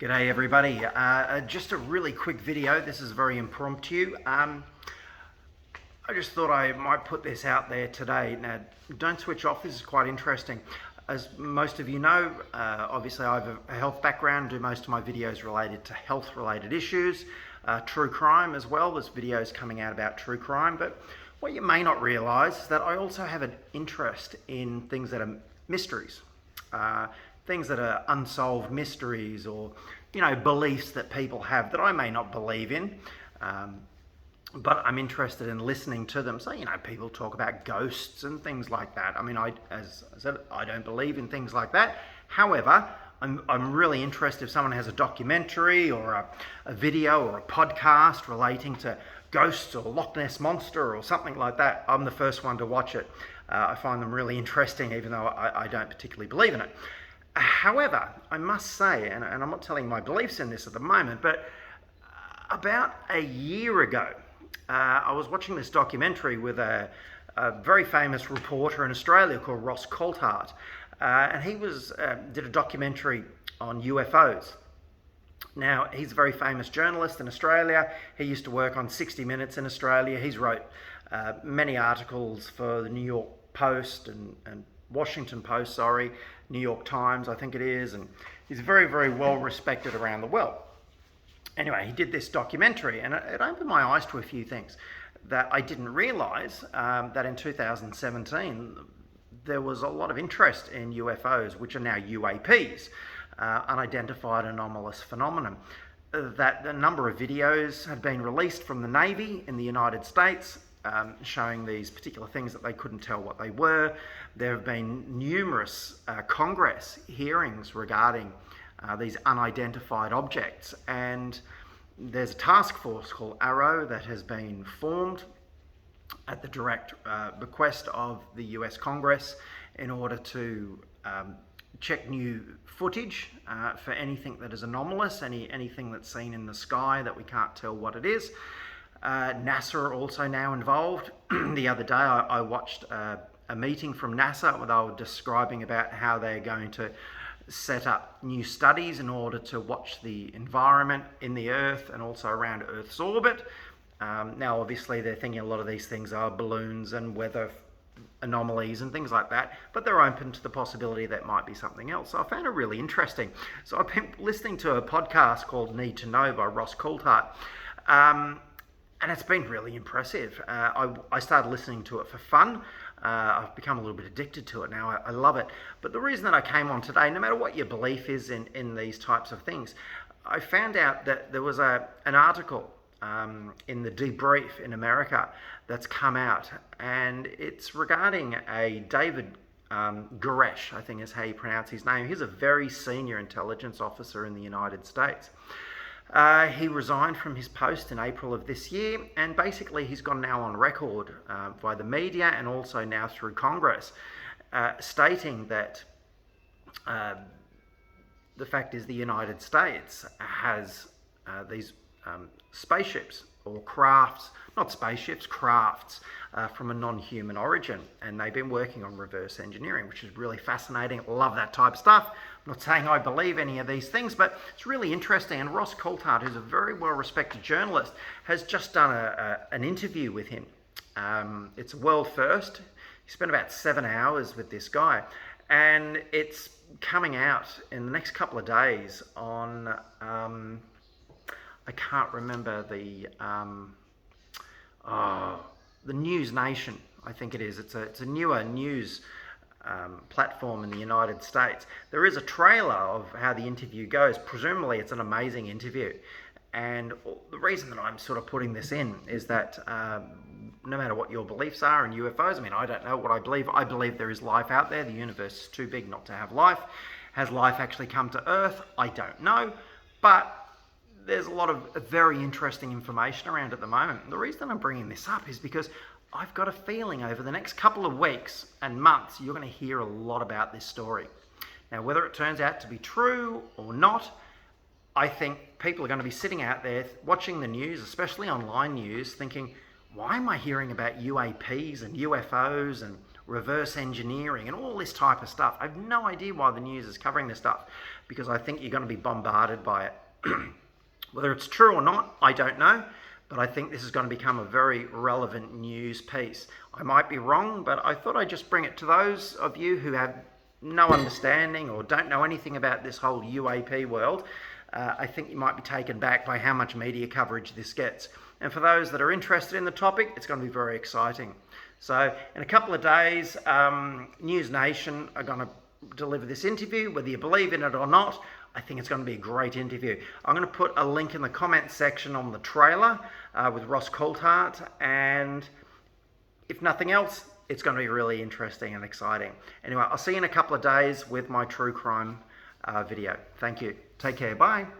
G'day everybody. Just a really quick video. This is very impromptu. I just thought I might put this out there today. Now, don't switch off. This is quite interesting. As most of you know, obviously I have a health background, do most of my videos related to health-related issues, true crime as well. There's videos coming out about true crime, but what you may not realise is that I also have an interest in things that are mysteries. Things that are unsolved mysteries, or beliefs that people have that I may not believe in, but I'm interested in listening to them. So people talk about ghosts and things like that. I mean, as I said, I don't believe in things like that. However, I'm really interested if someone has a documentary or a video or a podcast relating to ghosts or Loch Ness Monster or something like that. I'm the first one to watch it. I find them really interesting, even though I don't particularly believe in it. However, I must say, and I'm not telling my beliefs in this at the moment, but about a year ago, I was watching this documentary with a very famous reporter in Australia called Ross Coulthart, and he did a documentary on UFOs. Now, he's a very famous journalist in Australia. He used to work on 60 Minutes in Australia. He's wrote many articles for the New York Post and Washington Post, New York Times, I think it is, and he's very, very well respected around the world. Anyway, he did this documentary, and it opened my eyes to a few things that I didn't realise, that in 2017 there was a lot of interest in UFOs, which are now UAPs, unidentified anomalous phenomenon. That a number of videos had been released from the Navy in the United States, showing these particular things that they couldn't tell what they were. There have been numerous Congress hearings regarding these unidentified objects, and there's a task force called Arrow that has been formed at the direct bequest of the US Congress in order to check new footage for anything that is anomalous, anything that's seen in the sky that we can't tell what it is. NASA are also now involved. The other day I watched a meeting from NASA where they were describing about how they're going to set up new studies in order to watch the environment in the Earth and also around Earth's orbit. Now obviously they're thinking a lot of these things are balloons and weather anomalies and things like that, but they're open to the possibility that might be something else. So I found it really interesting. So I've been listening to a podcast called Need to Know by Ross Coulthart. And it's been really impressive. I started listening to it for fun. I've become a little bit addicted to it now. I love it. But the reason that I came on today, no matter what your belief is in these types of things, I found out that there was an article in the Debrief in America that's come out, and it's regarding a David Koresh, I think is how you pronounce his name. He's a very senior intelligence officer in the United States. He resigned from his post in April of this year, and basically he's gone now on record by the media and also now through Congress, stating that the fact is the United States has these spaceships or crafts, not spaceships, crafts from a non-human origin, and they've been working on reverse engineering, which is really fascinating. Love that type of stuff. I'm not saying I believe any of these things, but it's really interesting. And Ross Coulthart, who's a very well-respected journalist, has just done an interview with him. It's a world first. He spent about 7 hours with this guy, and it's coming out in the next couple of days on, I can't remember the News Nation, I think it is. It's a newer news platform in the United States. There is a trailer of how the interview goes. Presumably it's an amazing interview, and the reason that I'm sort of putting this in is that no matter what your beliefs are in UFOs, I mean, I don't know what I believe there is life out there. The universe is too big not to have life. Has life actually come to Earth? I don't know, but there's a lot of very interesting information around at the moment. And the reason I'm bringing this up is because I've got a feeling over the next couple of weeks and months, you're going to hear a lot about this story. Now, whether it turns out to be true or not, I think people are going to be sitting out there watching the news, especially online news, thinking, why am I hearing about UAPs and UFOs and reverse engineering, and all this type of stuff. I have no idea why the news is covering this stuff, because I think you're going to be bombarded by it. Whether it's true or not, I don't know, but I think this is going to become a very relevant news piece. I might be wrong, but I thought I'd just bring it to those of you who have no understanding or don't know anything about this whole UAP world. I think you might be taken back by how much media coverage this gets. And for those that are interested in the topic, it's going to be very exciting. So in a couple of days, News Nation are going to deliver this interview. Whether you believe in it or not, I think it's going to be a great interview. I'm going to put a link in the comment section on the trailer with Ross Coulthart, and if nothing else, it's going to be really interesting and exciting. Anyway, I'll see you in a couple of days with my true crime video. Thank you. Take care. Bye.